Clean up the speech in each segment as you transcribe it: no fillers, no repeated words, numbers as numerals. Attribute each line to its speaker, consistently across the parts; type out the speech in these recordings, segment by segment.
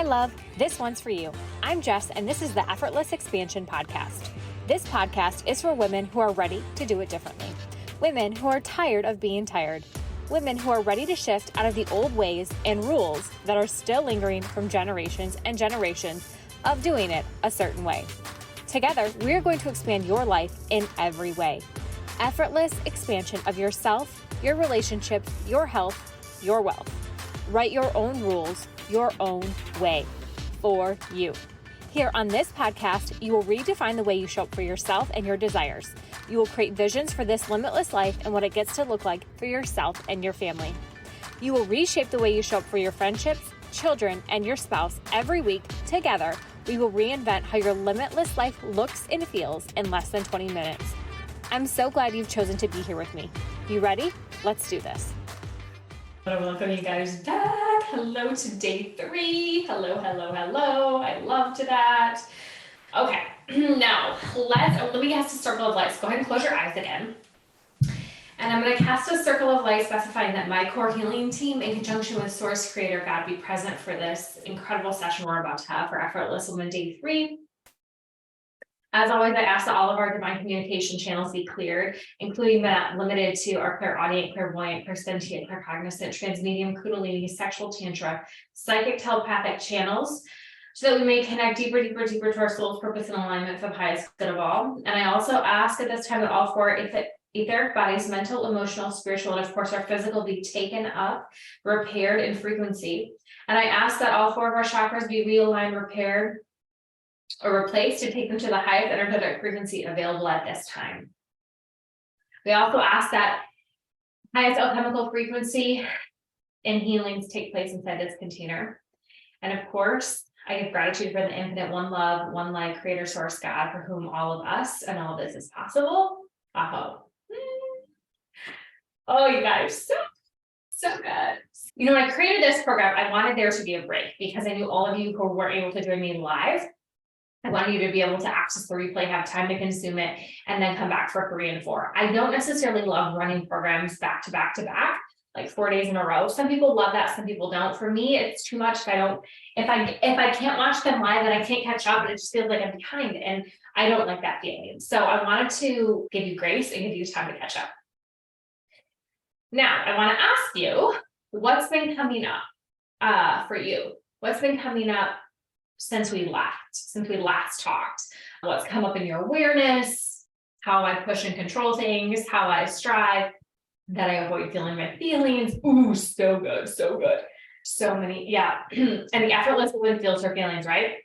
Speaker 1: love, this one's for you. I'm Jess, and this is the Effortless Expansion Podcast. This podcast is for women who are ready to do it differently. Women who are tired of being tired. Women who are ready to shift out of the old ways and rules that are still lingering from generations and generations of doing it a certain way. Together, we are going to expand your life in every way. Effortless expansion of yourself, your relationships, your health, your wealth. Write your own rules, your own way, for you. Here on this podcast, you will redefine the way you show up for yourself and your desires. You will create visions for this limitless life and what it gets to look like for yourself and your family. You will reshape the way you show up for your friendships, children, and your spouse every week. Together, we will reinvent how your limitless life looks and feels in less than 20 minutes. I'm so glad you've chosen to be here with me. You ready? Let's do this. Welcome you guys back. Hello to day 3. Hello. I love that. Okay, now let me cast a circle of light. So go ahead and close your eyes again. And I'm going to cast a circle of light specifying that my core healing team in conjunction with Source Creator God be present for this incredible session we're about to have for Effortless Woman day 3. As always, I ask that all of our divine communication channels be cleared, including but not limited to our clairaudient, clairvoyant, clairsentient, claircognizant, transmedium, kundalini, sexual tantra, psychic, telepathic channels, so that we may connect deeper to our soul's purpose and alignment for the highest good of all. And I also ask at this time that all 4 etheric bodies, mental, emotional, spiritual, and of course our physical, be taken up, repaired in frequency. And I ask that all 4 of our chakras be realigned, repaired, or replaced to take them to the highest energetic frequency available at this time. We also ask that highest alchemical frequency and healings take place inside this container. And of course, I give gratitude for the infinite one love, one light, creator, source, God, for whom all of us and all of this is possible. Aho. Oh, you guys, so good. You know, when I created this program, I wanted there to be a break because I knew all of you who weren't able to join me live, I wanted you to be able to access the replay, have time to consume it, and then come back for 3 and 4. I don't necessarily love running programs back to back, like 4 days in a row. Some people love that, some people don't. For me, it's too much. If I can't watch them live and I can't catch up, and it just feels like I'm behind, and I don't like that feeling. So I wanted to give you grace and give you time to catch up. Now, I want to ask you, what's been coming up for you? What's been coming up since we last talked? What's come up in your awareness? How I push and control things, how I strive, that I avoid feeling my feelings. Ooh, so good. So many, yeah. And the effortless woman feels her feelings, right?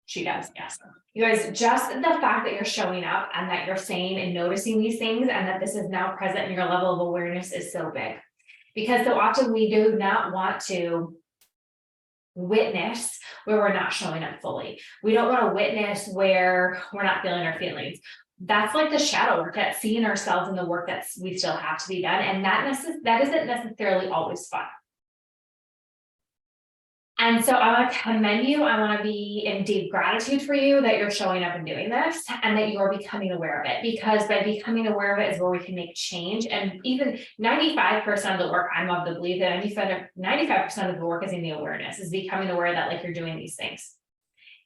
Speaker 1: She does, yes. You guys, just the fact that you're showing up and that you're saying and noticing these things and that this is now present in your level of awareness is so big. Because so often we do not want to witness where we're not showing up fully. We don't want to witness where we're not feeling our feelings. That's like the shadow work, that's seeing ourselves in the work that we still have to be done. And that isn't necessarily always fun. And so I want to commend you. I want to be in deep gratitude for you that you're showing up and doing this and that you're becoming aware of it, because by becoming aware of it is where we can make change. And even 95% of the work, I'm of the belief that 95% of the work is in the awareness, is becoming aware that like you're doing these things.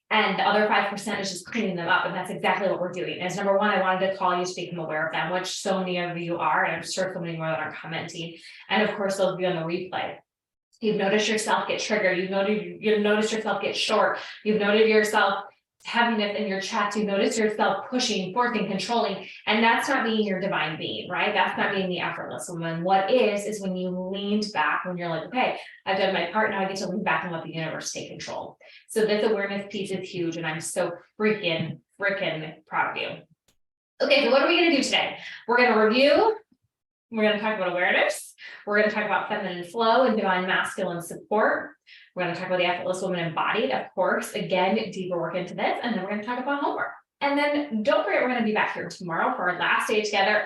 Speaker 1: And the other 5% is just cleaning them up. And that's exactly what we're doing. As number 1, I wanted to call you to become aware of them, which so many of you are, and I'm sure so many more that are commenting. And of course, those of you on the replay. You've noticed yourself get triggered. You've noticed yourself get short. You've noticed yourself heaviness in your chest. You've noticed yourself pushing, forcing, controlling. And that's not being your divine being, right? That's not being the effortless woman. What is when you leaned back, when you're like, okay, I've done my part. Now I get to lean back and let the universe take control. So this awareness piece is huge. And I'm so freaking proud of you. Okay, so what are we going to do today? We're going to review. We're going to talk about awareness. We're going to talk about feminine flow and divine masculine support. We're going to talk about the effortless woman embodied, of course, again, deeper work into this. And then we're going to talk about homework. And then don't forget, we're going to be back here tomorrow for our last day together.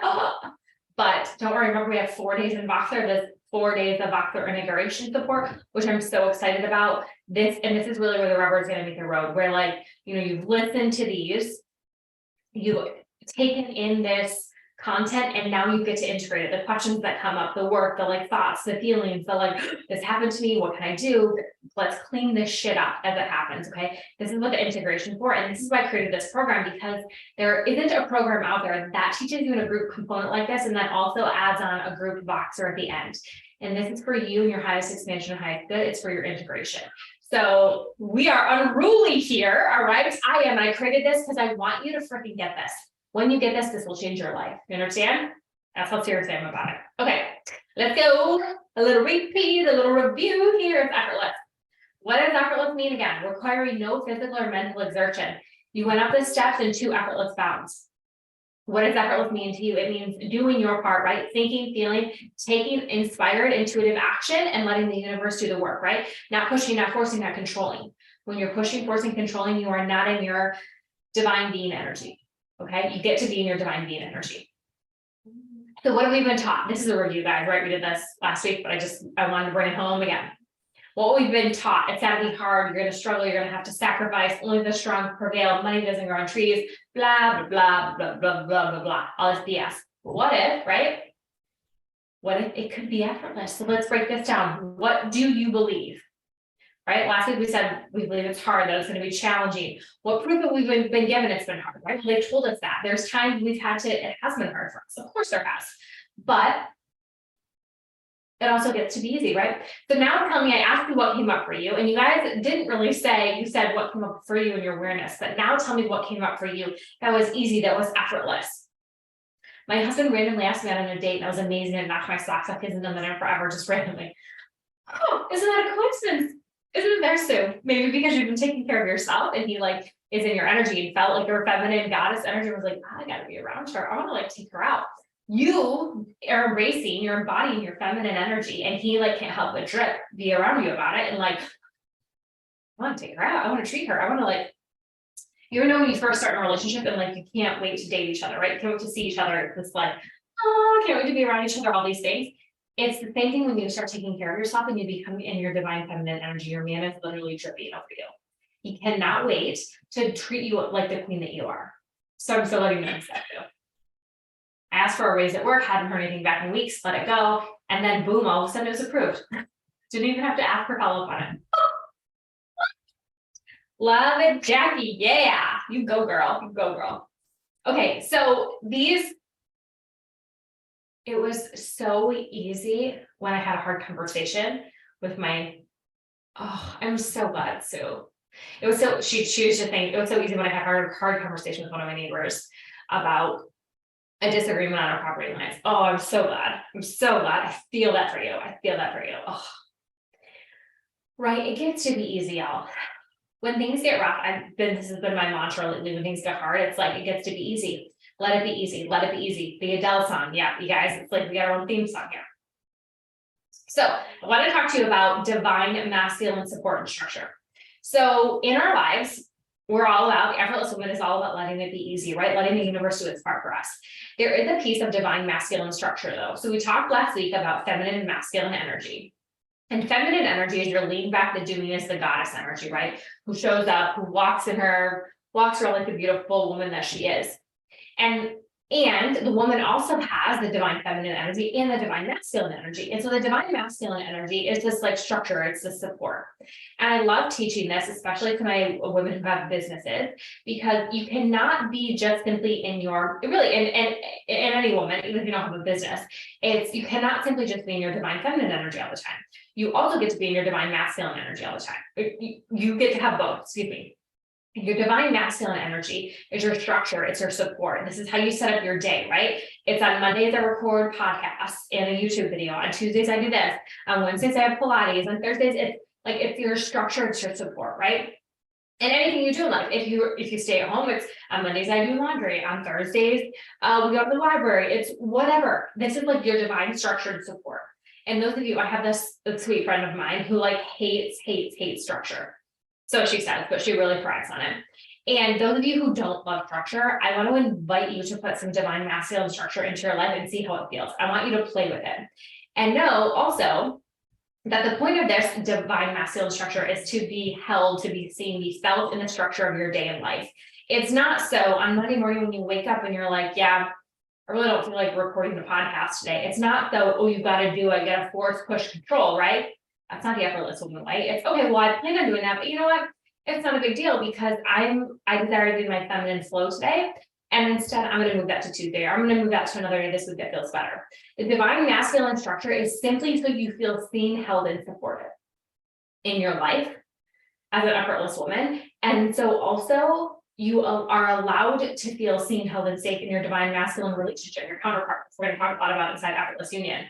Speaker 1: But don't worry, remember we have 4 days in Voxer, this 4 days of Voxer integration support, which I'm so excited about. This is really where the rubber is going to meet the road, where you've listened to these, you've taken in this
Speaker 2: content, and now you get to integrate it. The questions that come up, the work, the like thoughts, the feelings, the like, this happened to me, what can I do? Let's clean this shit up as it happens, okay? This is what the integration for, and this is why I created this program, because there isn't a program out there that teaches you in a group component like this, and then also adds on a group boxer at the end. And this is for you and your highest expansion and highest good. It's for your integration. So we are unruly here, all right? I am. I created this because I want you to freaking get this. When you get this, this will change your life. You understand? That's how serious I am about it. Okay, let's go. A little repeat, a little review here. It's effortless. What does effortless mean again? Requiring no physical or mental exertion. You went up the steps in 2 effortless bounds. What does effortless mean to you? It means doing your part, right? Thinking, feeling, taking inspired, intuitive action, and letting the universe do the work, right? Not pushing, not forcing, not controlling. When you're pushing, forcing, controlling, you are not in your divine being energy, okay? You get to be in your divine being energy. So what have we been taught? This is a review, guys, right? We did this last week, but I wanted to bring it home again. What we've been taught, it's gotta be hard, you're gonna struggle, you're gonna have to sacrifice, only the strong prevail, money doesn't grow on trees, blah, blah, blah, blah, blah, blah, blah, blah, all this BS. But what if, right? What if it could be effortless? So let's break this down. What do you believe? Right? Last week we said we believe it's hard, that it's going to be challenging. What proof have we been given it's been hard, right? Well, they told us that. There's times we've had to, it has been hard for us. Of course there has. But it also gets to be easy, right? So now tell me, I asked you what came up for you, and you guys didn't really say, you said what came up for you in your awareness, but now tell me what came up for you that was easy, that was effortless. My husband randomly asked me out on a date, and that was amazing, and knocked my socks off. He hasn't done that in forever, just randomly. Oh, isn't that a coincidence? Isn't it there, Sue? Maybe because you've been taking care of yourself, and he like is in your energy and felt like your feminine goddess energy was like, I gotta be around her. I want to like take her out. You are embracing, you're embodying your feminine energy, and he like can't help but be around you about it, and like, I want to take her out, I want to treat her, I want to like, you know when you first start in a relationship and like you can't wait to date each other, right? You can't wait to see each other. It's like, oh, I can't wait to be around each other, all these things. It's the same thing when you start taking care of yourself and you become in your divine feminine energy. Your man is literally dripping over you. He cannot wait to treat you like the queen that you are. So I'm still letting you know that too. I asked for a raise at work, hadn't heard anything back in weeks, let it go. And then boom, all of a sudden it was approved. Didn't even have to ask for follow-up on it. Love it, Jackie. Yeah, you go, girl. You go, girl. Okay, so it was so easy when I had a hard conversation with I'm so glad, Sue. It was so, she used to think, it was so easy when I had hard conversation with one of my neighbors about a disagreement on our property lines. Oh, I'm so glad. I'm so glad. I feel that for you. I feel that for you. Oh, right. It gets to be easy, y'all. When things get rough, this has been my mantra lately. When things get hard, it's like, it gets to be easy. Let it be easy. Let it be easy. The Adele song. Yeah, you guys, it's like we got our own theme song here. So I want to talk to you about divine masculine support and structure. So in our lives, we're all about, Effortless Woman is all about letting it be easy, right? Letting the universe do its part for us. There is a piece of divine masculine structure though. So we talked last week about feminine and masculine energy. And feminine energy is your lean back, the doingness, the goddess energy, right? Who shows up, who walks around like the beautiful woman that she is. And the woman also has the divine feminine energy and the divine masculine energy. And so the divine masculine energy is this like structure, it's the support. And I love teaching this, especially to my women who have businesses, because you cannot be just simply in your, really, and any woman, even if you don't have a business, you cannot simply just be in your divine feminine energy all the time. You also get to be in your divine masculine energy all the time. You get to have both, excuse me. Your divine masculine energy is your structure, it's your support. This is how you set up your day, right? It's on Mondays I record podcasts and a YouTube video. On Tuesdays I do this. On Wednesdays I have Pilates. On Thursdays it's your structure, it's your support, right? And anything you do in life, if you stay at home, it's on Mondays I do laundry. On Thursdays we go to the library. It's whatever. This is like your divine structured support. And those of you, I have this sweet friend of mine who like hates structure. So she says, but she really thrives on it. And those of you who don't love structure, I want to invite you to put some divine masculine structure into your life and see how it feels. I want you to play with it. And know also that the point of this divine masculine structure is to be held, to be seen, be felt in the structure of your day and life. It's not so on Monday morning when you wake up and you're like, yeah, I really don't feel like recording the podcast today. It's not the, oh, you've got to do it, get a force, push, control, right? That's not the effortless woman way. It's okay, well, I plan on doing that, but you know what? It's not a big deal because I desire to do my feminine flow today. And instead, I'm going to move that to Tuesday. Or I'm going to move that to another day this week that feels better. The divine masculine structure is simply so you feel seen, held, and supported in your life as an effortless woman. And so also you are allowed to feel seen, held, and safe in your divine masculine relationship, your counterpart. We're going to talk a lot about inside effortless union.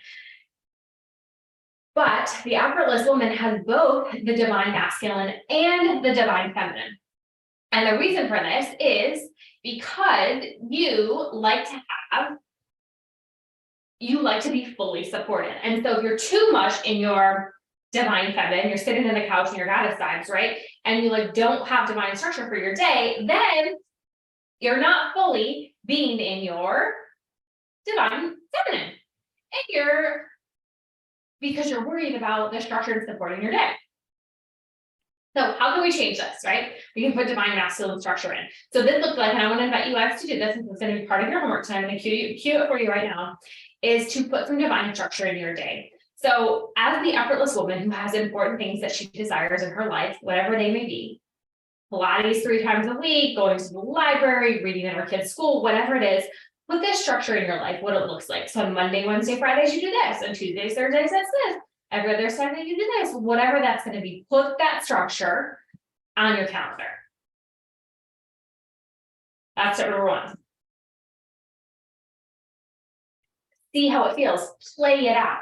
Speaker 2: But the effortless woman has both the divine masculine and the divine feminine. And the reason for this is because you like to be fully supported. And so if you're too much in your divine feminine, you're sitting in the couch in your goddess vibes, right? And you like don't have divine structure for your day, then you're not fully being in your divine feminine. And because you're worried about the structure and supporting your day. So how can we change this, right? We can put divine masculine structure in. So this looks like, and I want to invite you guys to do this, and it's going to be part of your homework tonight. I'm going to cue it for you right now, is to put some divine structure in your day. So as the effortless woman who has important things that she desires in her life, whatever they may be, Pilates 3 times a week, going to the library, reading in her kids' school, whatever it is, put this structure in your life, what it looks like. So on Monday, Wednesday, Fridays, you do this. On Tuesdays, Thursdays, that's this. Every other Sunday, you do this. Whatever that's going to be, put that structure on your calendar. That's step number 1. See how it feels. Play it out.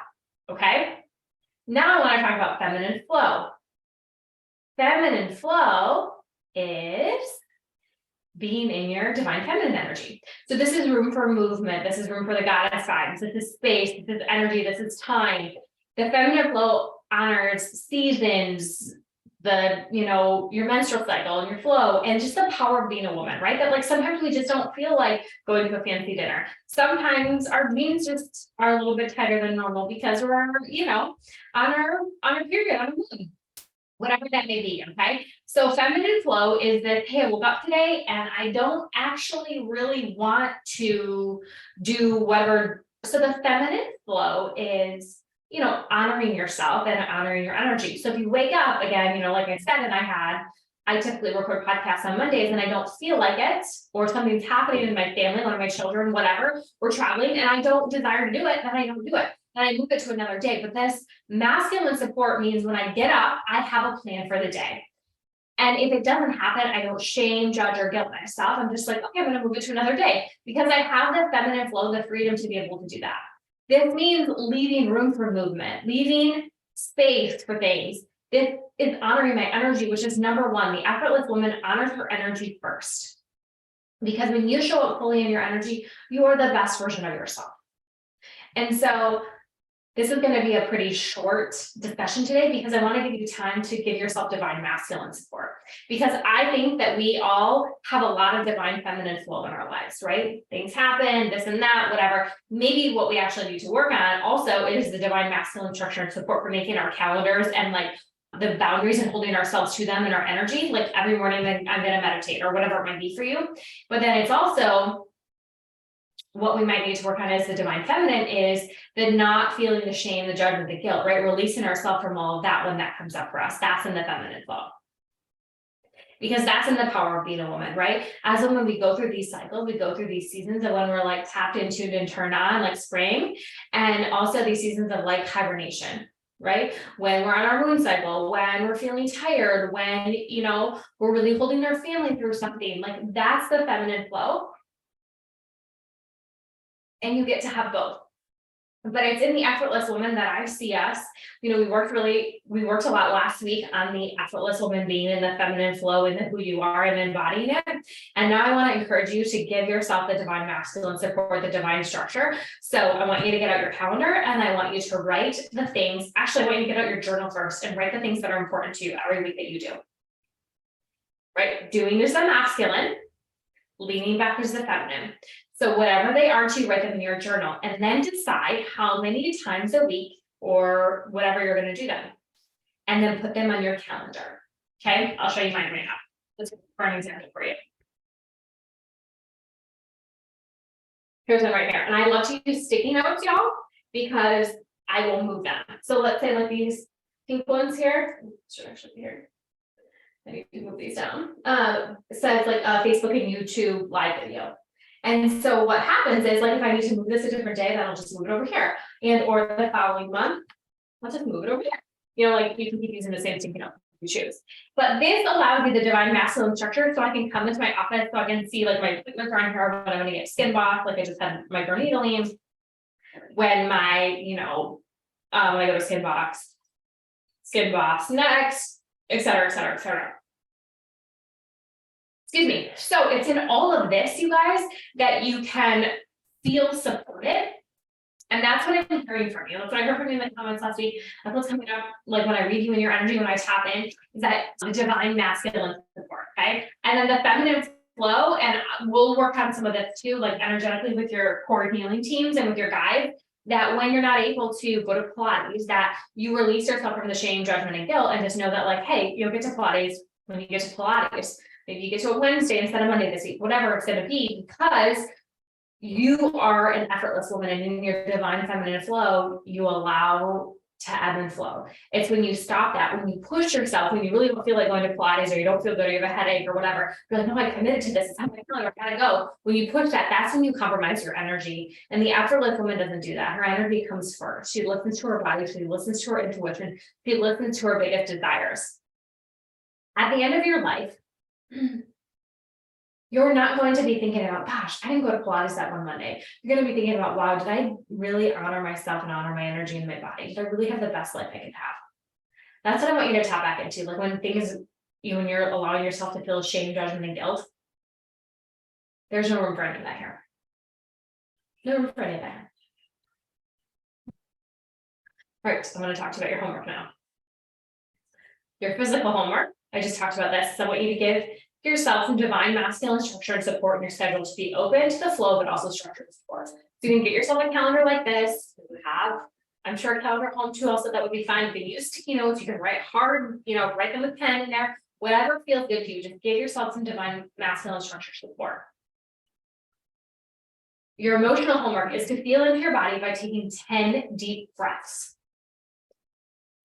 Speaker 2: Okay? Now I want to talk about feminine flow. Feminine flow is being in your divine feminine energy. So this is room for movement. This is room for the goddess vibes. This is space. This is energy. This is time. The feminine flow honors seasons, your menstrual cycle and your flow, and just the power of being a woman, right? That like sometimes we just don't feel like going to a fancy dinner. Sometimes our jeans just are a little bit tighter than normal because we're, on our period, on a moon. Whatever that may be, okay? So feminine flow is that, hey, I woke up today and I don't actually really want to do whatever. So the feminine flow is, honoring yourself and honoring your energy. So if you wake up again, like I said, and I typically record podcasts on Mondays and I don't feel like it, or something's happening in my family, one of my children, whatever, we're traveling and I don't desire to do it, then I don't do it. And I move it to another day. But this masculine support means when I get up, I have a plan for the day. And if it doesn't happen, I don't shame, judge, or guilt myself. I'm just like, okay, I'm going to move it to another day because I have the feminine flow, the freedom to be able to do that. This means leaving room for movement, leaving space for things. This is honoring my energy, which is number 1. The effortless woman honors her energy first. Because when you show up fully in your energy, you are the best version of yourself. And so this is going to be a pretty short discussion today because I want to give you time to give yourself divine masculine support. Because I think that we all have a lot of divine feminine flow in our lives, right? Things happen, this and that, whatever. Maybe what we actually need to work on also is the divine masculine structure and support for making our calendars and like the boundaries and holding ourselves to them in our energy. Like every morning I'm going to meditate or whatever it might be for you. But then it's also what we might need to work on as the divine feminine is the not feeling the shame, the judgment, the guilt, right? Releasing ourselves from all of that when that comes up for us. That's in the feminine flow. Because that's in the power of being a woman, right? As a woman, we go through these cycles, we go through these seasons of when we're like tapped into and turned on, like spring, and also these seasons of like hibernation, right? When we're on our moon cycle, when we're feeling tired, when, we're really holding our family through something, like that's the feminine flow. And you get to have both. But it's in the effortless woman that I see us. We worked a lot last week on the effortless woman being in the feminine flow and who you are and embodying it. And now I want to encourage you to give yourself the divine masculine support, the divine structure. So I want you to get out your calendar and I want you to write the things. Actually, I want you to get out your journal first and write the things that are important to you every week that you do. Right? Doing is the masculine, leaning back is the feminine. So whatever they are to you, write them in your journal and then decide how many times a week or whatever you're going to do them. And then put them on your calendar. Okay, I'll show you mine right now. Let's for an example for you. Here's one right here. And I love to use sticky notes, y'all, because I will move them. So let's say like these pink ones here, should actually be here. I need to move these down. It says like a Facebook and YouTube live video. And so what happens is like, if I need to move this a different day, then I'll just move it over here. And or the following month, I'll just move it over here. You know, like you can keep using the same sticky note if you choose. But this allows me the divine masculine structure. So I can come into my office, so I can see like my appointments are on here when I'm going to get skin box, like I just had my burn needling. When my, you know, when I go to skin box next, et cetera, et cetera, et cetera. Excuse me. So it's in all of this, you guys, that you can feel supported. And that's what I'm hearing from you. That's what I heard from you in the comments last week. That's what's coming up, like when I read you in your energy, when I tap in, is that divine masculine support, okay? And then the feminine flow, and we'll work on some of this too, like energetically with your core healing teams and with your guides, that when you're not able to go to Pilates, that you release yourself from the shame, judgment, and guilt, and just know that like, hey, you'll get to Pilates when you get to Pilates. Maybe you get to a Wednesday instead of Monday this week, whatever it's going to be, because you are an effortless woman, and in your divine feminine flow, you allow to ebb and flow. It's when you stop that, when you push yourself, when you really don't feel like going to Pilates, or you don't feel good, or you have a headache or whatever, you're like, no, I committed to this, it's how I'm feeling, I gotta go. When you push that, that's when you compromise your energy. And the effortless woman doesn't do that. Her energy comes first. She listens to her body, she listens to her intuition, she listens to her biggest desires. At the end of your life, you're not going to be thinking about, gosh, I didn't go to Pilates that one Monday. You're going to be thinking about, wow, did I really honor myself and honor my energy and my body? Did I really have the best life I could have? That's what I want you to tap back into. Like when things, when you're allowing yourself to feel shame, judgment, and guilt, there's no room for any of that here. No room for any of that here. All right, so I'm going to talk to you about your homework now. Your physical homework, I just talked about this. So I want you to give yourself some divine masculine structure and support in your schedule to be open to the flow, but also structured support. So you can get yourself a calendar like this. You have, I'm sure, a calendar at home too, also that would be fine. You can use sticky notes, you can write hard, write them with pen in there, whatever feels good to you. Just give yourself some divine masculine structure support. Your emotional homework is to feel into your body by taking 10 deep breaths.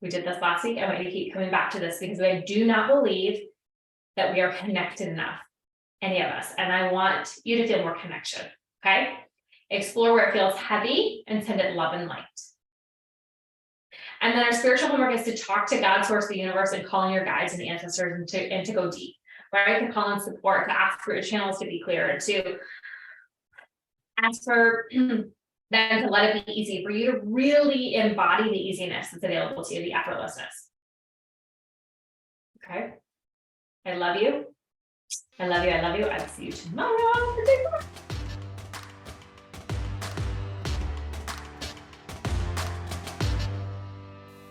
Speaker 2: We did this last week. I want you to keep coming back to this because I do not believe that we are connected enough, any of us. And I want you to feel more connection, okay? Explore where it feels heavy and send it love and light. And then our spiritual homework is to talk to God, source, the universe, and call in your guides and ancestors and to go deep, right? To call in support, to ask for your channels to be clear, and to ask for them to let it be easy, for you to really embody the easiness that's available to you, the effortlessness. Okay? I love you. I love you. I love you. I'll see you tomorrow.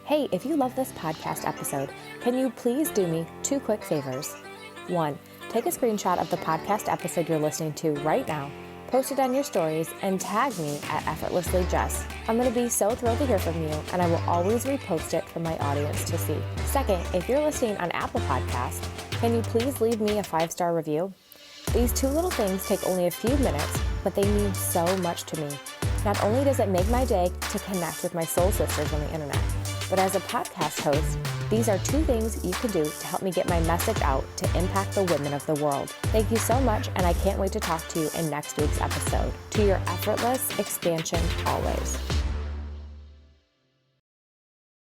Speaker 1: Hey, if you love this podcast episode, can you please do me 2 quick favors? 1, take a screenshot of the podcast episode you're listening to right now, post it on your stories, and tag me at Effortlessly Jess. I'm going to be so thrilled to hear from you, and I will always repost it for my audience to see. 2nd, if you're listening on Apple Podcasts, can you please leave me a 5-star review? These 2 little things take only a few minutes, but they mean so much to me. Not only does it make my day to connect with my soul sisters on the internet, but as a podcast host, these are 2 things you can do to help me get my message out to impact the women of the world. Thank you so much, and I can't wait to talk to you in next week's episode. To your effortless expansion always.